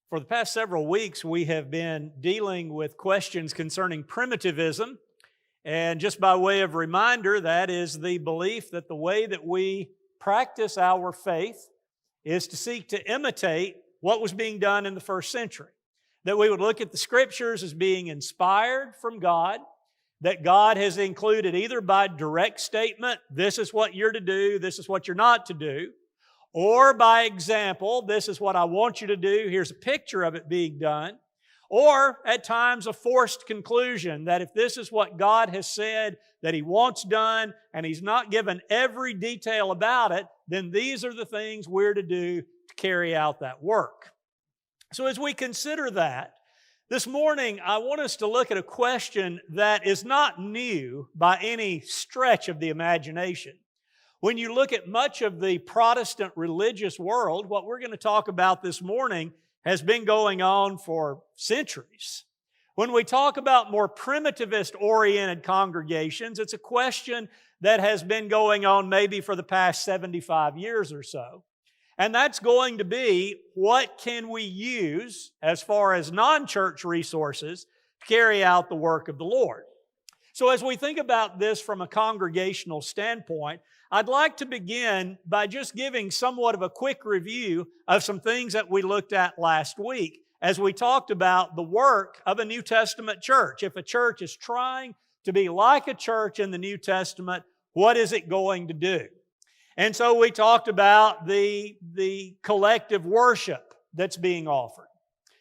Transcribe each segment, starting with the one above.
For the past several weeks, we have been dealing with questions concerning primitivism. And just by way of reminder, that is the belief that the way that we practice our faith is to seek to imitate what was being done in the first century. That we would look at the Scriptures as being inspired from God, that God has included either by direct statement, this is what you're to do, this is what you're not to do, or by example, this is what I want you to do, here's a picture of it being done, or at times a forced conclusion that if this is what God has said that He wants done and He's not given every detail about it, then these are the things we're to do to carry out that work. So as we consider that, this morning I want us to look at a question that is not new by any stretch of the imagination. When you look at much of the Protestant religious world, what we're going to talk about this morning has been going on for centuries. When we talk about more primitivist-oriented congregations, it's a question that has been going on maybe for the past 75 years or so. And that's going to be, what can we use as far as non-church resources to carry out the work of the Lord? So as we think about this from a congregational standpoint, I'd like to begin by just giving somewhat of a quick review of some things that we looked at last week as we talked about the work of a New Testament church. If a church is trying to be like a church in the New Testament, what is it going to do? And so we talked about the collective worship that's being offered.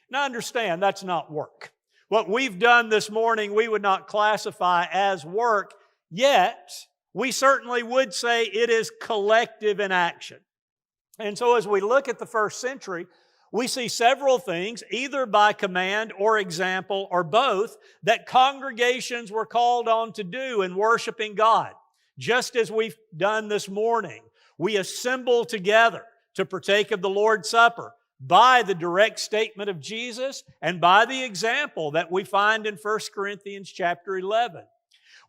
Now understand, that's not work. What we've done this morning, we would not classify as work, yet we certainly would say it is collective in action. And so as we look at the first century, we see several things, either by command or example or both, that congregations were called on to do in worshiping God. Just as we've done this morning, we assemble together to partake of the Lord's Supper by the direct statement of Jesus and by the example that we find in 1 Corinthians chapter 11.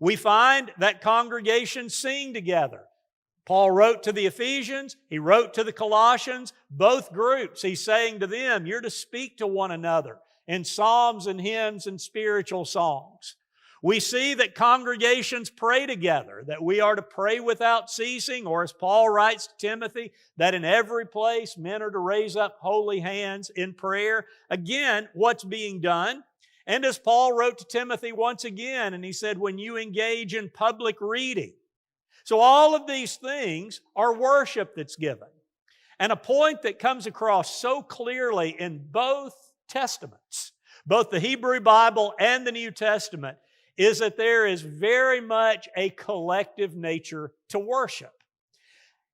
We find that congregations sing together. Paul wrote to the Ephesians, he wrote to the Colossians, both groups, he's saying to them, you're to speak to one another in psalms and hymns and spiritual songs. We see that congregations pray together, that we are to pray without ceasing, or as Paul writes to Timothy, that in every place men are to raise up holy hands in prayer. Again, what's being done? And as Paul wrote to Timothy once again, and he said, when you engage in public reading. So all of these things are worship that's given. And a point that comes across so clearly in both Testaments, both the Hebrew Bible and the New Testament, is that there is very much a collective nature to worship.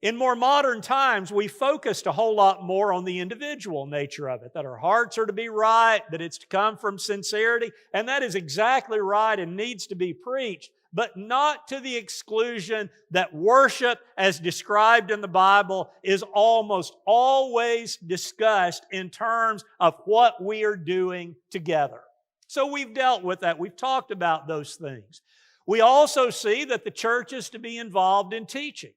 In more modern times, we focused a whole lot more on the individual nature of it, that our hearts are to be right, that it's to come from sincerity, and that is exactly right and needs to be preached, but not to the exclusion that worship, as described in the Bible, is almost always discussed in terms of what we are doing together. So we've dealt with that. We've talked about those things. We also see that the church is to be involved in teaching.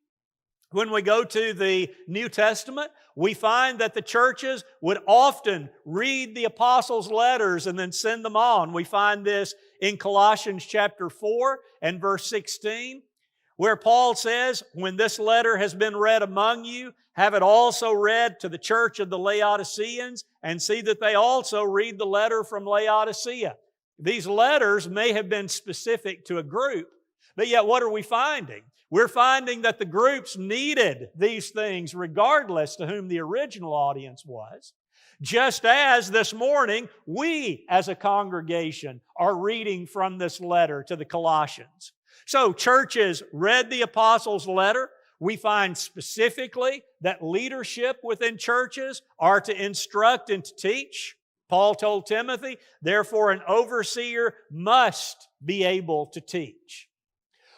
When we go to the New Testament, we find that the churches would often read the apostles' letters and then send them on. We find this in Colossians chapter 4 and verse 16, where Paul says, when this letter has been read among you, have it also read to the church of the Laodiceans, and see that they also read the letter from Laodicea. These letters may have been specific to a group, but yet what are we finding? We're finding that the groups needed these things regardless to whom the original audience was. Just as this morning, we as a congregation are reading from this letter to the Colossians. So churches read the apostles' letter. We find specifically that leadership within churches are to instruct and to teach. Paul told Timothy, therefore an overseer must be able to teach.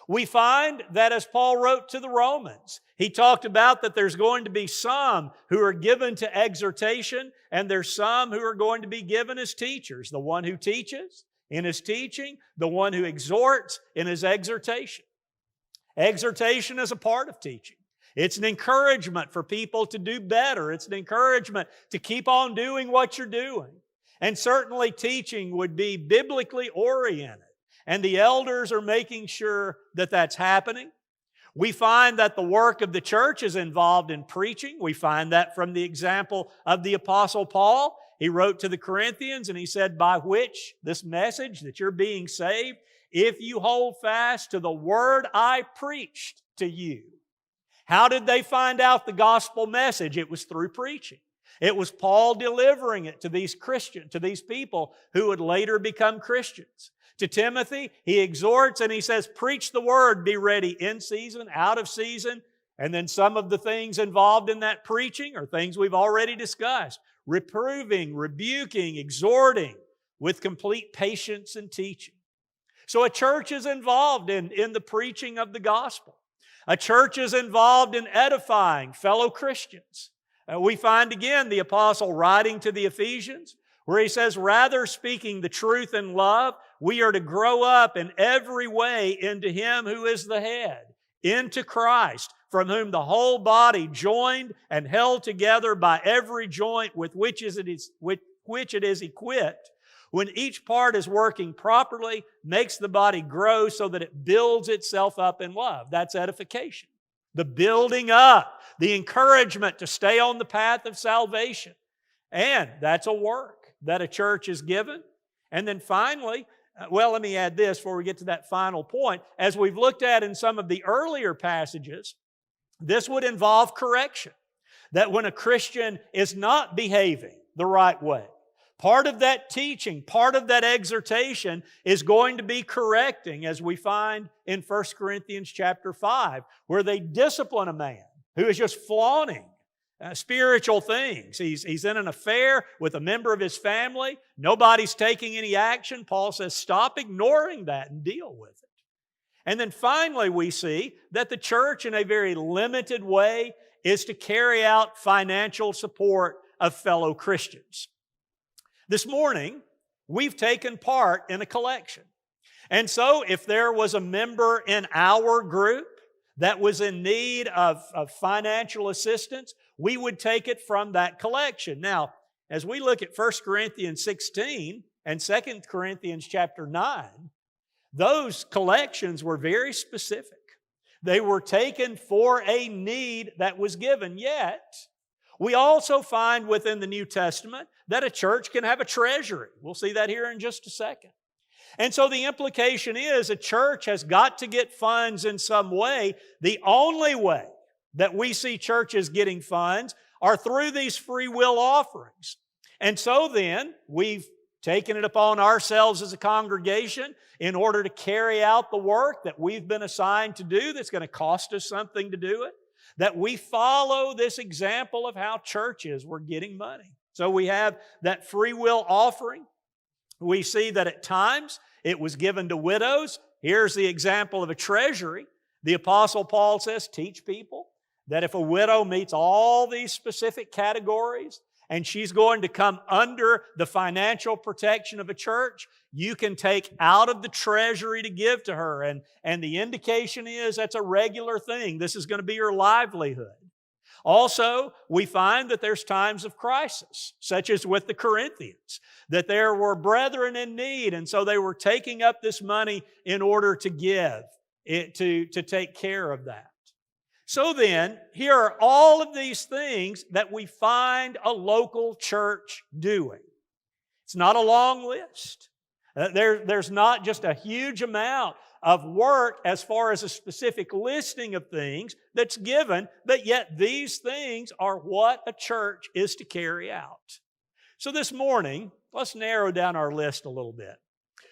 We find that as Paul wrote to the Romans, he talked about that there's going to be some who are given to exhortation, and there's some who are going to be given as teachers. The one who teaches in his teaching, the one who exhorts in his exhortation. Exhortation is a part of teaching. It's an encouragement for people to do better. It's an encouragement to keep on doing what you're doing. And certainly teaching would be biblically oriented. And the elders are making sure that that's happening. We find that the work of the church is involved in preaching. We find that from the example of the Apostle Paul. He wrote to the Corinthians and he said, by which this message that you're being saved, if you hold fast to the word I preached to you. How did they find out the gospel message? It was through preaching. It was Paul delivering it to these Christians, to these people who would later become Christians. To Timothy, he exhorts and he says, preach the word, be ready in season, out of season. And then some of the things involved in that preaching are things we've already discussed. Reproving, rebuking, exhorting with complete patience and teaching. So a church is involved in the preaching of the gospel. A church is involved in edifying fellow Christians. We find again the apostle writing to the Ephesians where he says, rather speaking the truth in love, we are to grow up in every way into Him who is the head, into Christ, from whom the whole body joined and held together by every joint with which it is equipped, when each part is working properly, makes the body grow so that it builds itself up in love. That's edification. The building up, the encouragement to stay on the path of salvation. And that's a work that a church is given. And then finally, let me add this before we get to that final point. As we've looked at in some of the earlier passages, this would involve correction. That when a Christian is not behaving the right way, part of that teaching, part of that exhortation is going to be correcting, as we find in 1 Corinthians chapter 5, where they discipline a man who is just flaunting spiritual things. He's in an affair with a member of his family. Nobody's taking any action. Paul says, stop ignoring that and deal with it. And then finally, we see that the church, in a very limited way, is to carry out financial support of fellow Christians. This morning, we've taken part in a collection. And so if there was a member in our group that was in need of financial assistance, we would take it from that collection. Now, as we look at 1 Corinthians 16 and 2 Corinthians chapter 9, those collections were very specific. They were taken for a need that was given. Yet, we also find within the New Testament that a church can have a treasury. We'll see that here in just a second. And so the implication is a church has got to get funds in some way. The only way that we see churches getting funds are through these free will offerings. And so then, we've taken it upon ourselves as a congregation in order to carry out the work that we've been assigned to do that's going to cost us something to do it, that we follow this example of how churches were getting money. So we have that free will offering. We see that at times it was given to widows. Here's the example of a treasury. The Apostle Paul says, teach people that if a widow meets all these specific categories and she's going to come under the financial protection of a church, you can take out of the treasury to give to her. And the indication is that's a regular thing. This is going to be your livelihood. Also, we find that there's times of crisis, such as with the Corinthians, that there were brethren in need, and so they were taking up this money in order to give, to take care of that. So then, here are all of these things that we find a local church doing. It's not a long list. There's not just a huge amount of work as far as a specific listing of things that's given, but yet these things are what a church is to carry out. So this morning, let's narrow down our list a little bit.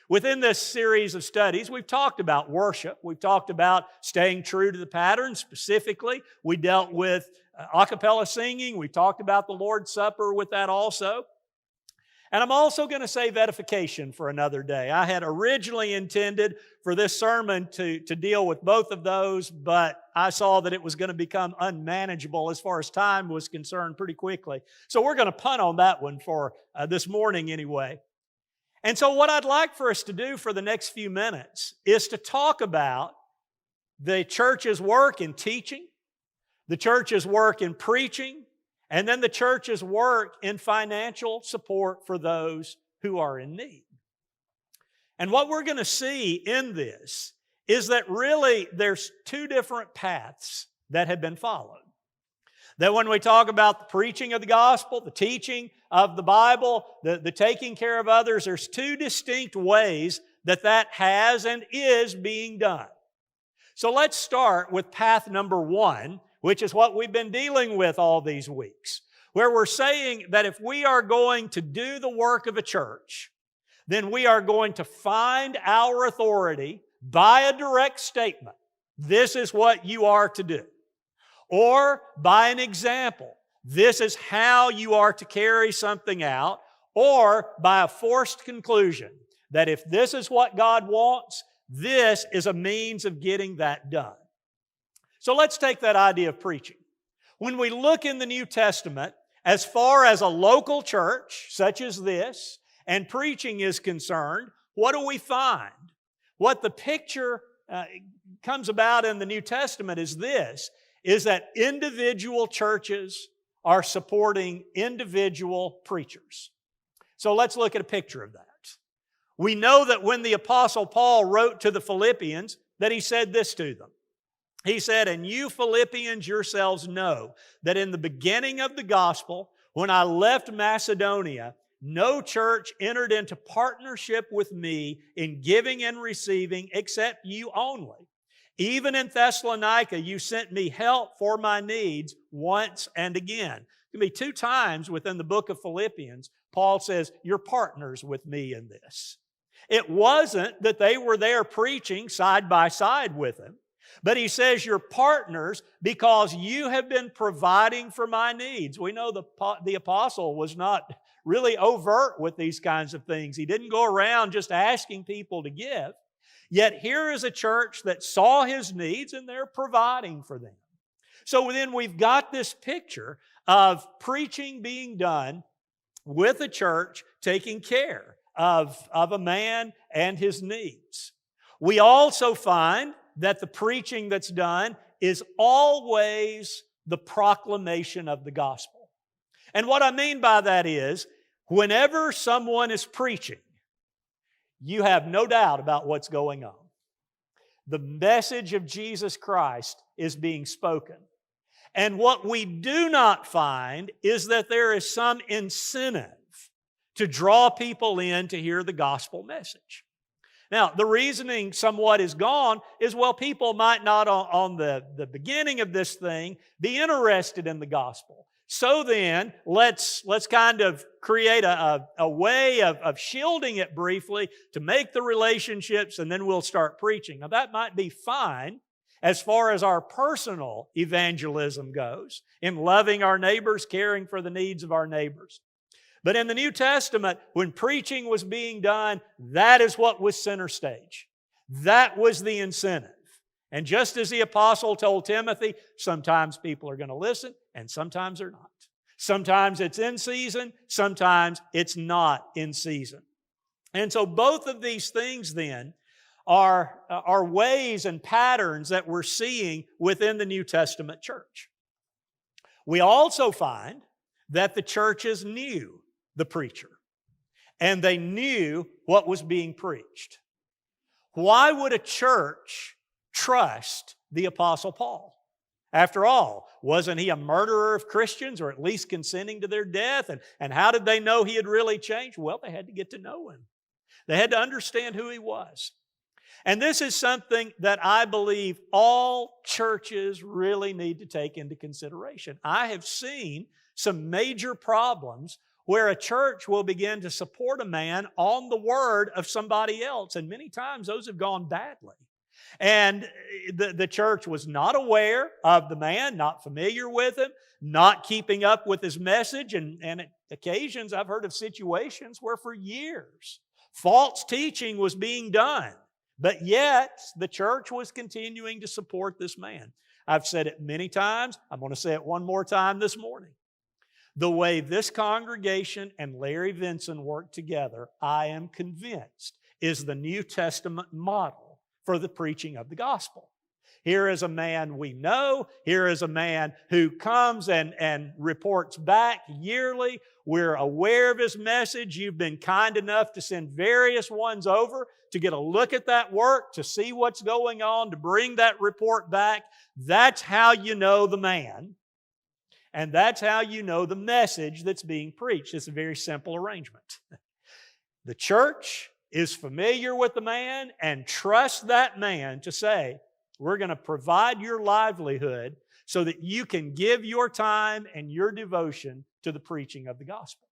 Within this series of studies, we've talked about worship. We've talked about staying true to the pattern. Specifically, we dealt with a cappella singing. We talked about the Lord's Supper with that also. And I'm also going to save edification for another day. I had originally intended for this sermon to deal with both of those, but I saw that it was going to become unmanageable as far as time was concerned pretty quickly. So we're going to punt on that one for this morning anyway. And so what I'd like for us to do for the next few minutes is to talk about the church's work in teaching, the church's work in preaching, and then the church's work in financial support for those who are in need. And what we're going to see in this is that really there's two different paths that have been followed. That when we talk about the preaching of the gospel, the teaching of the Bible, the taking care of others, there's two distinct ways that has and is being done. So let's start with path number one, which is what we've been dealing with all these weeks, where we're saying that if we are going to do the work of a church, then we are going to find our authority by a direct statement. This is what you are to do. Or by an example. This is how you are to carry something out. Or by a forced conclusion that if this is what God wants, this is a means of getting that done. So let's take that idea of preaching. When we look in the New Testament, as far as a local church such as this, and preaching is concerned, what do we find? What the picture comes about in the New Testament is this, is that individual churches are supporting individual preachers. So let's look at a picture of that. We know that when the Apostle Paul wrote to the Philippians, that he said this to them. He said, "And you Philippians yourselves know that in the beginning of the gospel, when I left Macedonia, no church entered into partnership with me in giving and receiving except you only. Even in Thessalonica, you sent me help for my needs once and again." It can be 2 times within the book of Philippians, Paul says, "You're partners with me in this." It wasn't that they were there preaching side by side with him, but he says, "You're partners because you have been providing for my needs." We know the apostle was not really overt with these kinds of things. He didn't go around just asking people to give. Yet here is a church that saw his needs and they're providing for them. So then we've got this picture of preaching being done with a church taking care of a man and his needs. We also find that the preaching that's done is always the proclamation of the gospel. And what I mean by that is, whenever someone is preaching, you have no doubt about what's going on. The message of Jesus Christ is being spoken. And what we do not find is that there is some incentive to draw people in to hear the gospel message. Now, the reasoning somewhat is gone is, well, people might not on the beginning of this thing be interested in the gospel. So then, let's kind of create a way of shielding it briefly to make the relationships, and then we'll start preaching. Now, that might be fine as far as our personal evangelism goes, in loving our neighbors, caring for the needs of our neighbors. But in the New Testament, when preaching was being done, that is what was center stage. That was the incentive. And just as the apostle told Timothy, sometimes people are going to listen and sometimes they're not. Sometimes it's in season, sometimes it's not in season. And so both of these things then are ways and patterns that we're seeing within the New Testament church. We also find that the churches knew the preacher and they knew what was being preached. Why would a church trust the Apostle Paul? After all, wasn't he a murderer of Christians, or at least consenting to their death? And how did they know he had really changed? Well, they had to get to know him. They had to understand who he was. And this is something that I believe all churches really need to take into consideration. I have seen some major problems where a church will begin to support a man on the word of somebody else, and many times those have gone badly. And the church was not aware of the man, not familiar with him, not keeping up with his message. And at occasions I've heard of situations where for years false teaching was being done. But yet the church was continuing to support this man. I've said it many times. I'm going to say it one more time this morning. The way this congregation and Larry Vinson work together, I am convinced, is the New Testament model for the preaching of the gospel. Here is a man we know. Here is a man who comes and reports back yearly. We're aware of his message. You've been kind enough to send various ones over to get a look at that work, to see what's going on, to bring that report back. That's how you know the man. And that's how you know the message that's being preached. It's a very simple arrangement. The church is familiar with the man and trusts that man to say, we're going to provide your livelihood so that you can give your time and your devotion to the preaching of the gospel.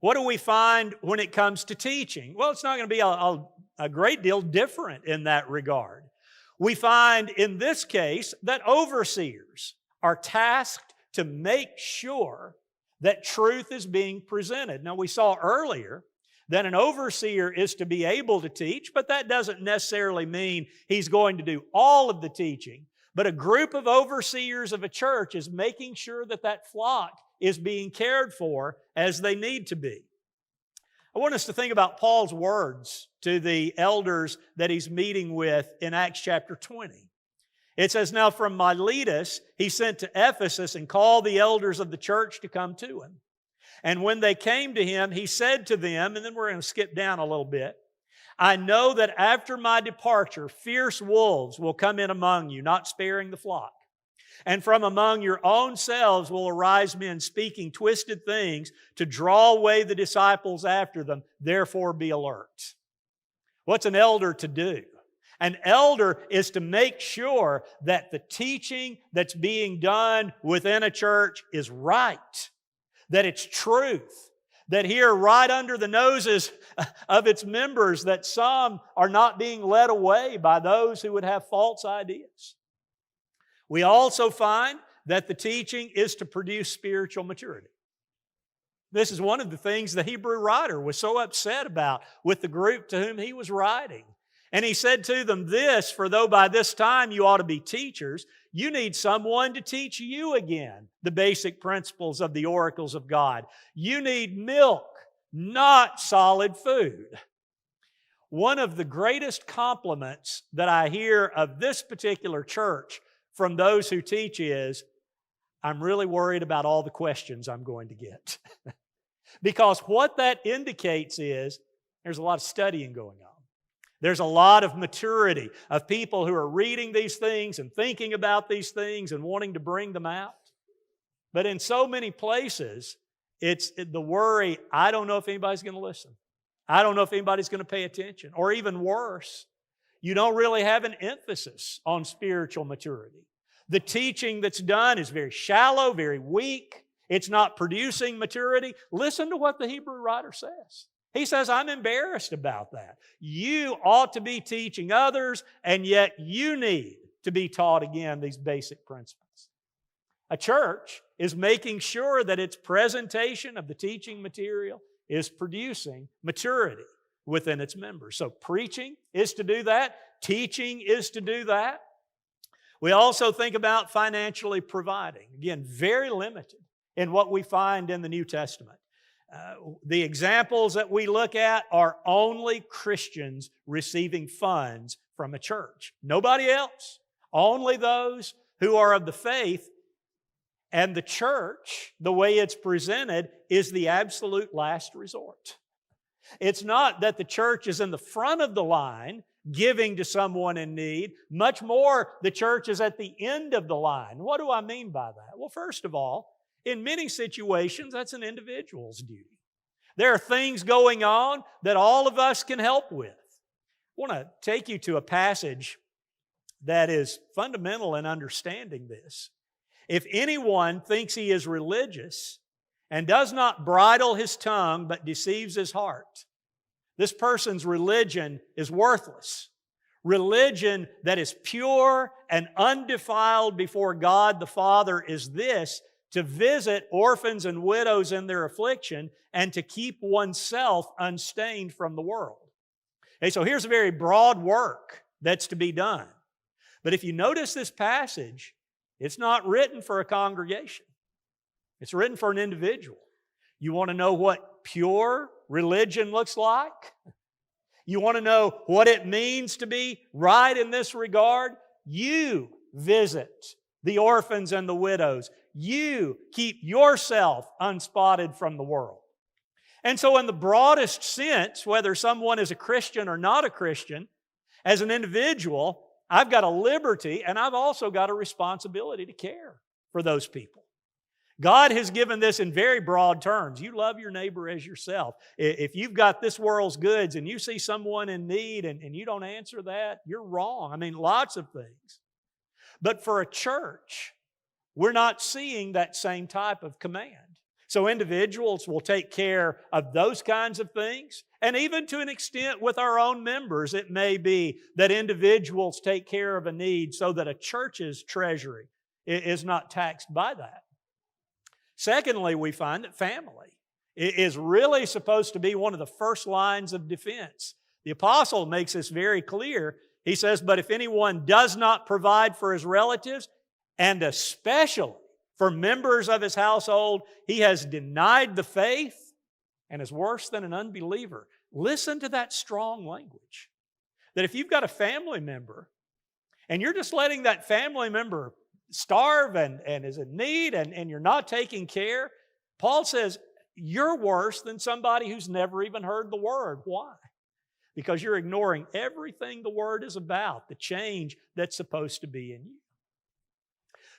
What do we find when it comes to teaching? Well, it's not going to be a great deal different in that regard. We find in this case that overseers are tasked to make sure that truth is being presented. Now, we saw earlier that an overseer is to be able to teach, but that doesn't necessarily mean he's going to do all of the teaching. But a group of overseers of a church is making sure that that flock is being cared for as they need to be. I want us to think about Paul's words to the elders that he's meeting with in Acts chapter 20. It says, now from Miletus he sent to Ephesus and called the elders of the church to come to him. And when they came to him, he said to them, and then we're going to skip down a little bit, I know that after my departure, fierce wolves will come in among you, not sparing the flock. And from among your own selves will arise men speaking twisted things to draw away the disciples after them. Therefore be alert. What's an elder to do? An elder is to make sure that the teaching that's being done within a church is right, that it's truth, that here right under the noses of its members that some are not being led away by those who would have false ideas. We also find that the teaching is to produce spiritual maturity. This is one of the things the Hebrew writer was so upset about with the group to whom he was writing. And he said to them this, for though by this time you ought to be teachers, you need someone to teach you again the basic principles of the oracles of God. You need milk, not solid food. One of the greatest compliments that I hear of this particular church from those who teach is, I'm really worried about all the questions I'm going to get. Because what that indicates is there's a lot of studying going on. There's a lot of maturity of people who are reading these things and thinking about these things and wanting to bring them out. But in so many places, it's the worry, I don't know if anybody's going to listen. I don't know if anybody's going to pay attention. Or even worse, you don't really have an emphasis on spiritual maturity. The teaching that's done is very shallow, very weak. It's not producing maturity. Listen to what the Hebrew writer says. He says, I'm embarrassed about that. You ought to be teaching others, and yet you need to be taught again these basic principles. A church is making sure that its presentation of the teaching material is producing maturity within its members. So preaching is to do that. Teaching is to do that. We also think about financially providing. Again, very limited in what we find in the New Testament. The examples that we look at are only Christians receiving funds from a church. Nobody else. Only those who are of the faith. And the church, the way it's presented, is the absolute last resort. It's not that the church is in the front of the line giving to someone in need. Much more, the church is at the end of the line. What do I mean by that? Well, first of all, in many situations, that's an individual's duty. There are things going on that all of us can help with. I want to take you to a passage that is fundamental in understanding this. If anyone thinks he is religious and does not bridle his tongue but deceives his heart, this person's religion is worthless. Religion that is pure and undefiled before God the Father is this: to visit orphans and widows in their affliction and to keep oneself unstained from the world. Okay, so here's a very broad work that's to be done. But if you notice this passage, it's not written for a congregation. It's written for an individual. You want to know what pure religion looks like? You want to know what it means to be right in this regard? You visit the orphans and the widows. You keep yourself unspotted from the world. And so in the broadest sense, whether someone is a Christian or not a Christian, as an individual, I've got a liberty and I've also got a responsibility to care for those people. God has given this in very broad terms. You love your neighbor as yourself. If you've got this world's goods and you see someone in need and you don't answer that, you're wrong. I mean, lots of things. But for a church, we're not seeing that same type of command. So individuals will take care of those kinds of things. And even to an extent with our own members, it may be that individuals take care of a need so that a church's treasury is not taxed by that. Secondly, we find that family is really supposed to be one of the first lines of defense. The apostle makes this very clear. He says, "But if anyone does not provide for his relatives, and especially for members of his household, he has denied the faith and is worse than an unbeliever." Listen to that strong language. That if you've got a family member and you're just letting that family member starve and is in need and you're not taking care, Paul says you're worse than somebody who's never even heard the Word. Why? Because you're ignoring everything the Word is about, the change that's supposed to be in you.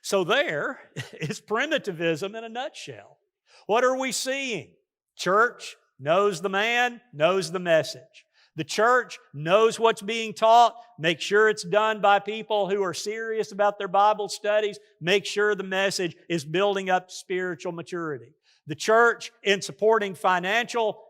So there is primitivism in a nutshell. What are we seeing? Church knows the man, knows the message. The church knows what's being taught. Make sure it's done by people who are serious about their Bible studies. Make sure the message is building up spiritual maturity. The church, in supporting financial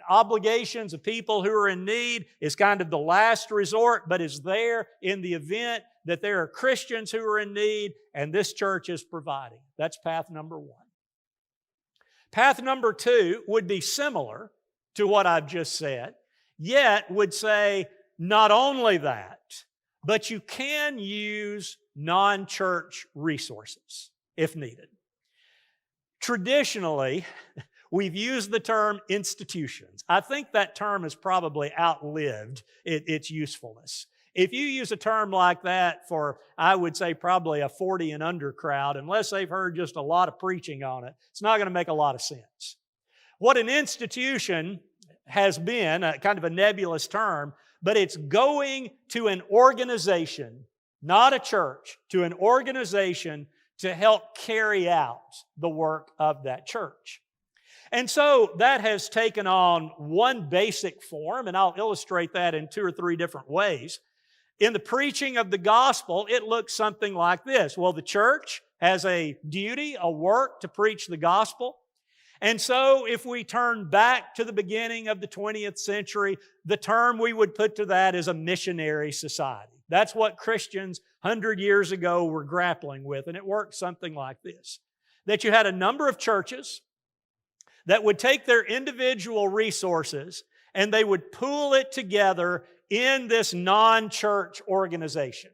obligations of people who are in need, is kind of the last resort, but is there in the event that there are Christians who are in need, and this church is providing. That's path number one. Path number two would be similar to what I've just said, yet would say not only that, but you can use non-church resources if needed. Traditionally, we've used the term institutions. I think that term has probably outlived its usefulness. If you use a term like that for, I would say, probably a 40 and under crowd, unless they've heard just a lot of preaching on it, it's not going to make a lot of sense. What an institution has been, kind of a nebulous term, but it's going to an organization, not a church, to an organization to help carry out the work of that church. And so that has taken on one basic form, and I'll illustrate that in 2 or 3 different ways. In the preaching of the gospel, it looks something like this. Well, the church has a duty, a work to preach the gospel. And so if we turn back to the beginning of the 20th century, the term we would put to that is a missionary society. That's what Christians 100 years ago were grappling with, and it worked something like this. That you had a number of churches that would take their individual resources and they would pool it together in this non-church organization.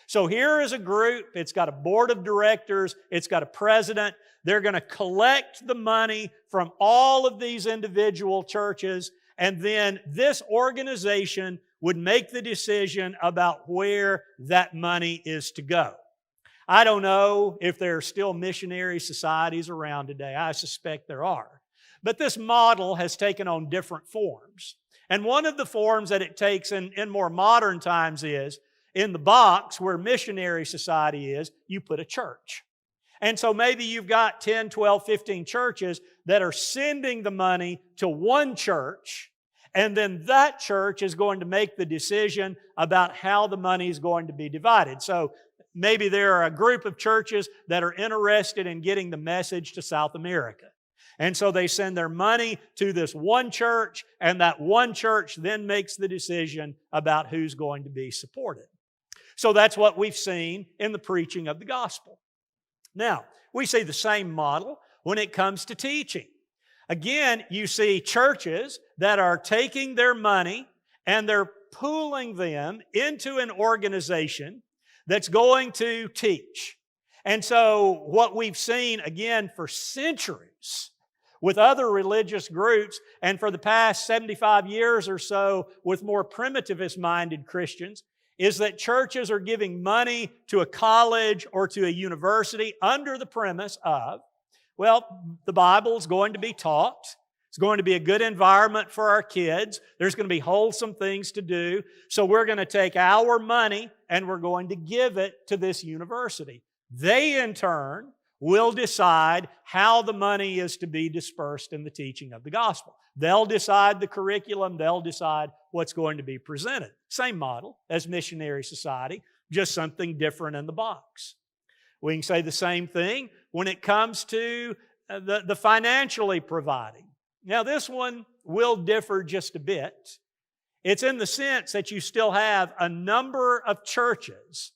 So here is a group, it's got a board of directors, it's got a president. They're going to collect the money from all of these individual churches, and then this organization would make the decision about where that money is to go. I don't know if there are still missionary societies around today. I suspect there are. But this model has taken on different forms. And one of the forms that it takes in more modern times is, in the box where missionary society is, you put a church. And so maybe you've got 10, 12, 15 churches that are sending the money to one church, and then that church is going to make the decision about how the money is going to be divided. So maybe there are a group of churches that are interested in getting the message to South America. And so they send their money to this one church, and that one church then makes the decision about who's going to be supported. So that's what we've seen in the preaching of the gospel. Now, we see the same model when it comes to teaching. Again, you see churches that are taking their money and they're pooling them into an organization that's going to teach. And so what we've seen, again, for centuries with other religious groups, and for the past 75 years or so with more primitivist-minded Christians, is that churches are giving money to a college or to a university under the premise of, well, the Bible is going to be taught. It's going to be a good environment for our kids. There's going to be wholesome things to do. So we're going to take our money and we're going to give it to this university. They, in turn, will decide how the money is to be dispersed in the teaching of the gospel. They'll decide the curriculum. They'll decide what's going to be presented. Same model as missionary society, just something different in the box. We can say the same thing when it comes to the financially providing. Now, this one will differ just a bit. It's in the sense that you still have a number of churches,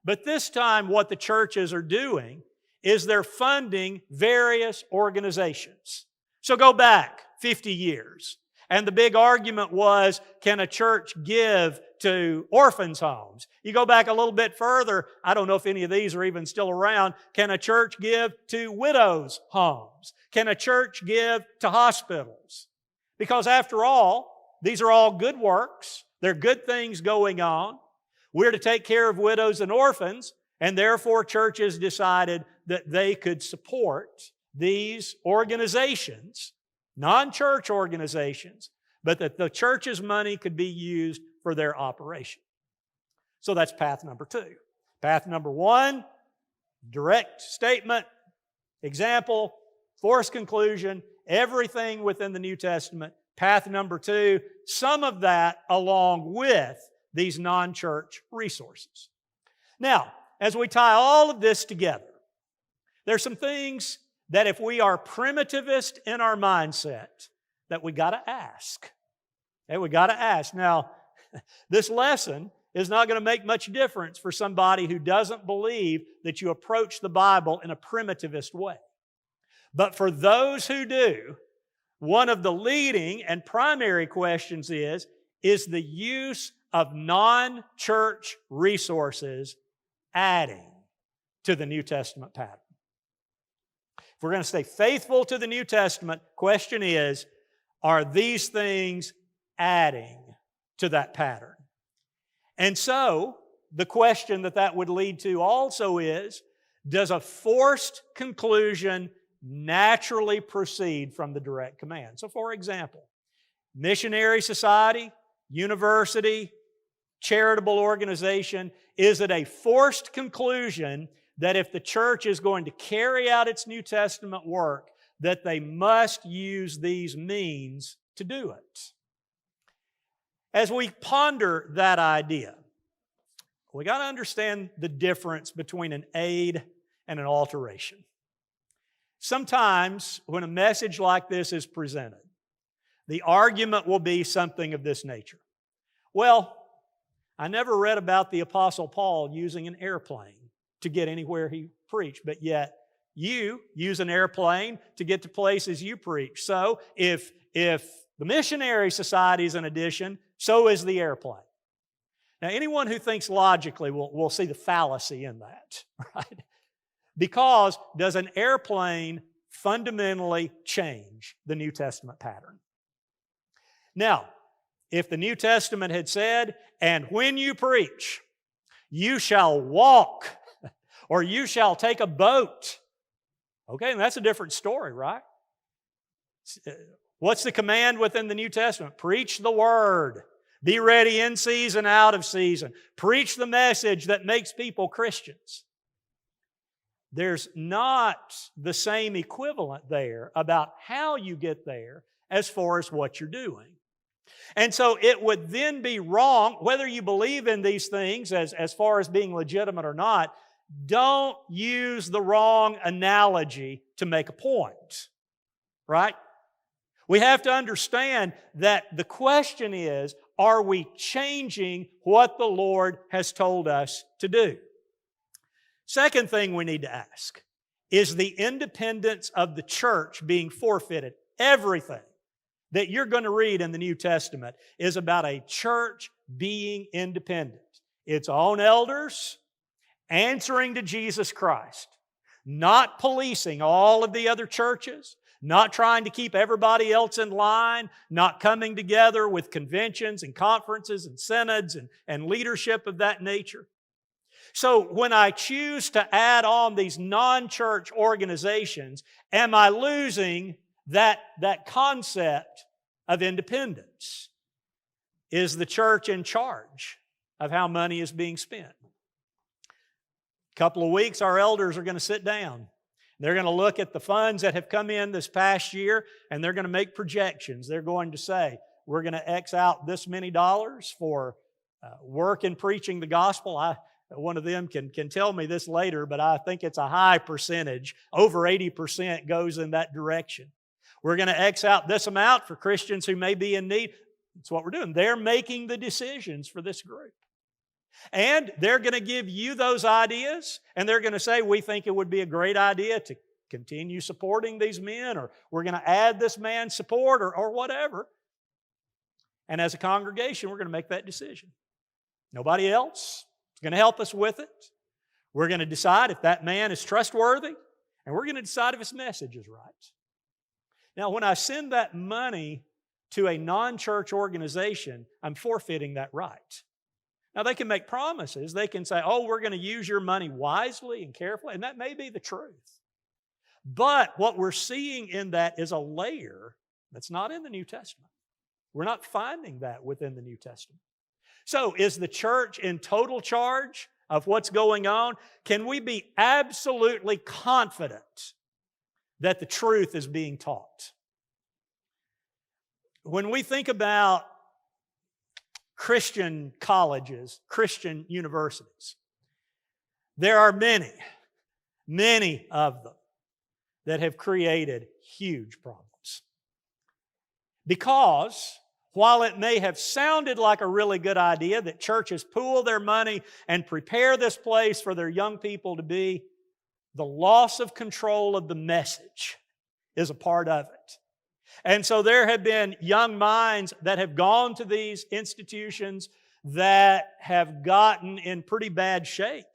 but this time what the churches are doing is they're funding various organizations. So go back 50 years, and the big argument was, can a church give to orphans' homes? You go back a little bit further, I don't know if any of these are even still around, can a church give to widows' homes? Can a church give to hospitals? Because after all, these are all good works. They're good things going on. We're to take care of widows and orphans, and therefore churches decided that they could support these organizations, non-church organizations, but that the church's money could be used for their operation. So that's path number 2. Path number 1, direct statement, example, forced conclusion, everything within the New Testament. Path number 2, some of that along with these non-church resources. Now, as we tie all of this together, there's some things that if we are primitivist in our mindset, that we got to ask. Okay, we got to ask. Now, this lesson is not going to make much difference for somebody who doesn't believe that you approach the Bible in a primitivist way. But for those who do, one of the leading and primary questions is the use of non-church resources adding to the New Testament pattern? If we're going to stay faithful to the New Testament, question is, are these things adding to that pattern? And so, the question that would lead to also is, does a forced conclusion naturally proceed from the direct command? So, for example, missionary society, university, charitable organization, is it a forced conclusion that if the church is going to carry out its New Testament work, that they must use these means to do it? As we ponder that idea, we got to understand the difference between an aid and an alteration. Sometimes when a message like this is presented, the argument will be something of this nature. Well, I never read about the Apostle Paul using an airplane to get anywhere he preached, but yet you use an airplane to get to places you preach. So if the missionary society is an addition, so is the airplane. Now, anyone who thinks logically will see the fallacy in that, right? Because does an airplane fundamentally change the New Testament pattern? Now, if the New Testament had said, and when you preach, you shall walk, or you shall take a boat. Okay, and that's a different story, right? What's the command within the New Testament? Preach the Word. Be ready in season, out of season. Preach the message that makes people Christians. There's not the same equivalent there about how you get there as far as what you're doing. And so it would then be wrong, whether you believe in these things as far as being legitimate or not, don't use the wrong analogy to make a point, right? We have to understand that the question is, are we changing what the Lord has told us to do? Second thing we need to ask, is the independence of the church being forfeited? Everything that you're going to read in the New Testament is about a church being independent. Its own elders, answering to Jesus Christ, not policing all of the other churches, not trying to keep everybody else in line, not coming together with conventions and conferences and synods and leadership of that nature. So when I choose to add on these non-church organizations, am I losing that concept of independence? Is the church in charge of how money is being spent? A couple of weeks, our elders are going to sit down. They're going to look at the funds that have come in this past year, and they're going to make projections. They're going to say, we're going to X out this many dollars for work in preaching the gospel. One of them can tell me this later, but I think it's a high percentage. Over 80% goes in that direction. We're going to X out this amount for Christians who may be in need. That's what we're doing. They're making the decisions for this group. And they're going to give you those ideas, and they're going to say, we think it would be a great idea to continue supporting these men, or we're going to add this man's support, or whatever. And as a congregation, we're going to make that decision. Nobody else is going to help us with it. We're going to decide if that man is trustworthy, and we're going to decide if his message is right. Now, when I send that money to a non-church organization, I'm forfeiting that right. Now, they can make promises. They can say, oh, we're going to use your money wisely and carefully, and that may be the truth. But what we're seeing in that is a layer that's not in the New Testament. We're not finding that within the New Testament. So, is the church in total charge of what's going on? Can we be absolutely confident that the truth is being taught? When we think about Christian colleges, Christian universities, there are many of them that have created huge problems. Because while it may have sounded like a really good idea that churches pool their money and prepare this place for their young people to be, the loss of control of the message is a part of it. And so there have been young minds that have gone to these institutions that have gotten in pretty bad shape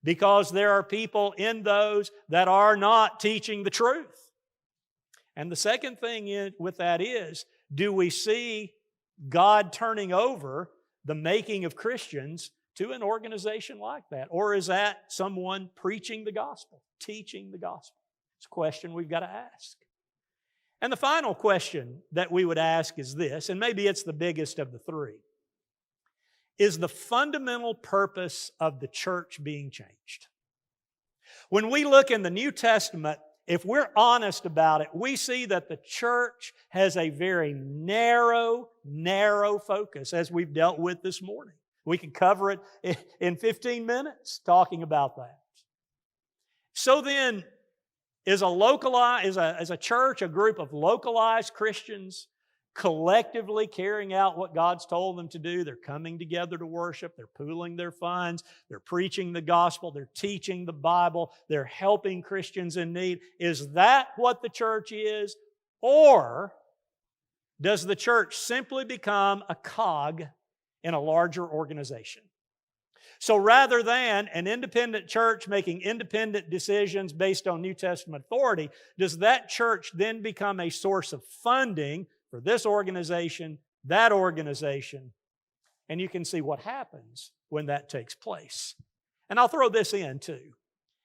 because there are people in those that are not teaching the truth. And the second thing with that is, do we see God turning over the making of Christians to an organization like that? Or is that someone preaching the gospel, teaching the gospel? It's a question we've got to ask. And the final question that we would ask is this, and maybe it's the biggest of the three. Is the fundamental purpose of the church being changed? When we look in the New Testament, if we're honest about it, we see that the church has a very narrow focus, as we've dealt with this morning. We could cover it in 15 minutes talking about that. So then, is a church a group of localized Christians collectively carrying out what God's told them to do? They're coming together to worship, they're pooling their funds, they're preaching the gospel, they're teaching the Bible, they're helping Christians in need. Is that what the church is? Or does the church simply become a cog in a larger organization? So rather than an independent church making independent decisions based on New Testament authority, does that church then become a source of funding for this organization, that organization? And you can see what happens when that takes place. And I'll throw this in too.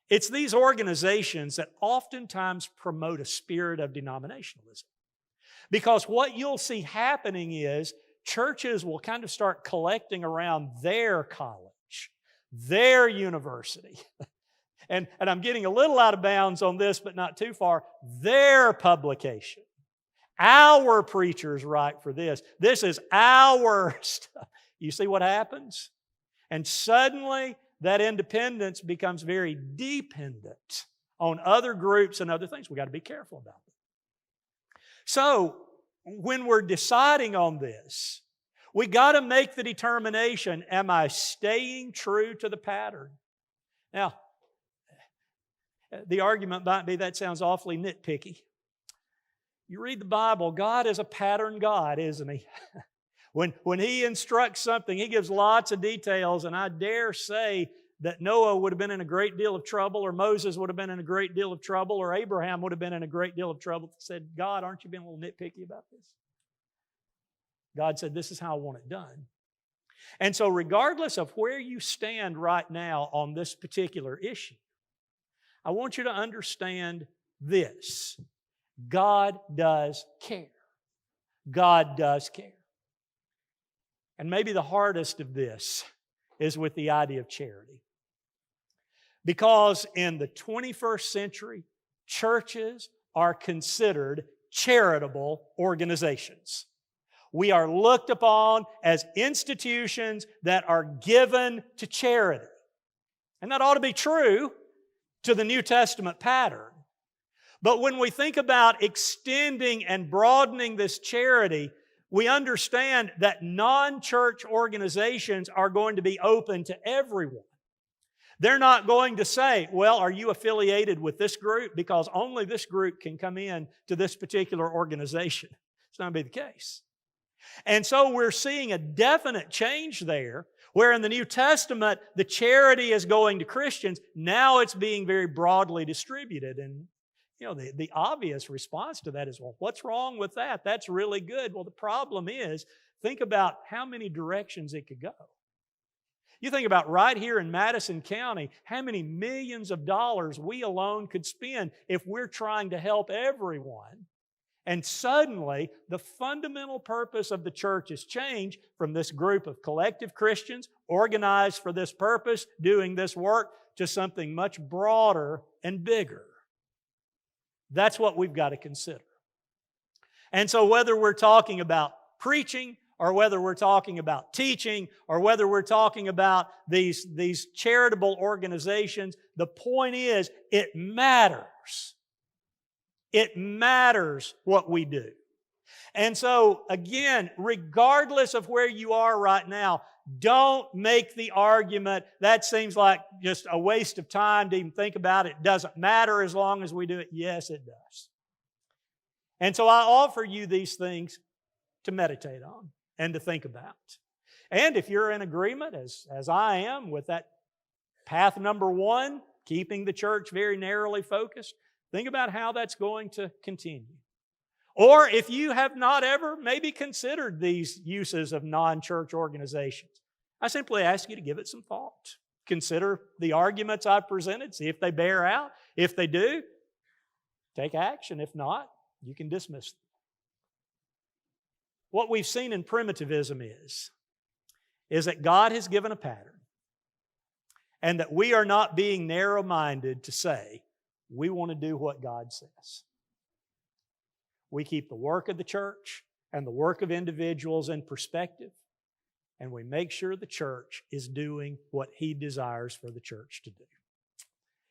It's these organizations that oftentimes promote a spirit of denominationalism. Because what you'll see happening is churches will kind of start collecting around their college, their university. And I'm getting a little out of bounds on this, but not too far. Their publication. Our preachers write for this. This is our stuff. You see what happens? And suddenly that independence becomes very dependent on other groups and other things. We've got to be careful about that. So when we're deciding on this, we got to make the determination, am I staying true to the pattern? Now, the argument might be that sounds awfully nitpicky. You read the Bible, God is a pattern God, isn't He? When He instructs something, He gives lots of details, and I dare say that Noah would have been in a great deal of trouble, or Moses would have been in a great deal of trouble, or Abraham would have been in a great deal of trouble, said, God, aren't you being a little nitpicky about this? God said, this is how I want it done. And so regardless of where you stand right now on this particular issue, I want you to understand this. God does care. God does care. And maybe the hardest of this is with the idea of charity. Because in the 21st century, churches are considered charitable organizations. We are looked upon as institutions that are given to charity. And that ought to be true to the New Testament pattern. But when we think about extending and broadening this charity, we understand that non-church organizations are going to be open to everyone. They're not going to say, well, are you affiliated with this group? Because only this group can come in to this particular organization. It's not going to be the case. And so we're seeing a definite change there, where in the New Testament, the charity is going to Christians. Now it's being very broadly distributed. And the obvious response to that is, well, what's wrong with that? That's really good. Well, the problem is, think about how many directions it could go. You think about right here in Madison County, how many millions of dollars we alone could spend if we're trying to help everyone. And suddenly, the fundamental purpose of the church has changed from this group of collective Christians organized for this purpose, doing this work, to something much broader and bigger. That's what we've got to consider. And so whether we're talking about preaching, or whether we're talking about teaching, or whether we're talking about these charitable organizations, the point is, it matters. It matters what we do. And so, again, regardless of where you are right now, don't make the argument, that seems like just a waste of time to even think about it. It doesn't matter as long as we do it. Yes, it does. And so I offer you these things to meditate on and to think about. And if you're in agreement, as I am, with that path number one, keeping the church very narrowly focused, think about how that's going to continue. Or if you have not ever maybe considered these uses of non-church organizations, I simply ask you to give it some thought. Consider the arguments I've presented, see if they bear out. If they do, take action. If not, you can dismiss them. What we've seen in primitivism is that God has given a pattern, and that we are not being narrow-minded to say, we want to do what God says. We keep the work of the church and the work of individuals in perspective, and we make sure the church is doing what He desires for the church to do.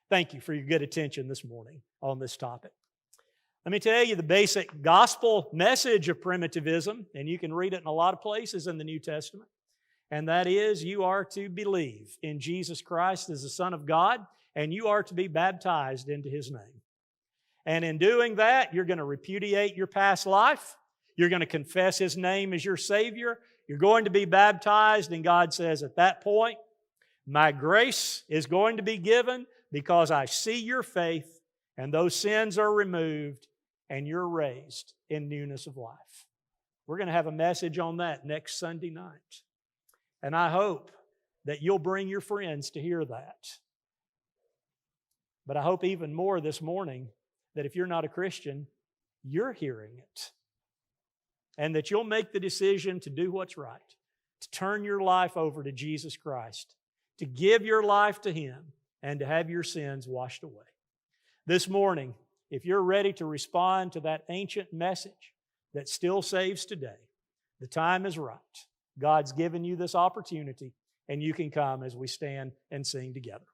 Thank you for your good attention this morning on this topic. Let me tell you the basic gospel message of primitivism, and you can read it in a lot of places in the New Testament, and that is, you are to believe in Jesus Christ as the Son of God, and you are to be baptized into His name. And in doing that, you're going to repudiate your past life. You're going to confess His name as your Savior. You're going to be baptized, and God says at that point, my grace is going to be given because I see your faith, and those sins are removed, and you're raised in newness of life. We're going to have a message on that next Sunday night. And I hope that you'll bring your friends to hear that. But I hope even more this morning that if you're not a Christian, you're hearing it. And that you'll make the decision to do what's right, to turn your life over to Jesus Christ, to give your life to Him, and to have your sins washed away. This morning, if you're ready to respond to that ancient message that still saves today, the time is right. God's given you this opportunity, and you can come as we stand and sing together.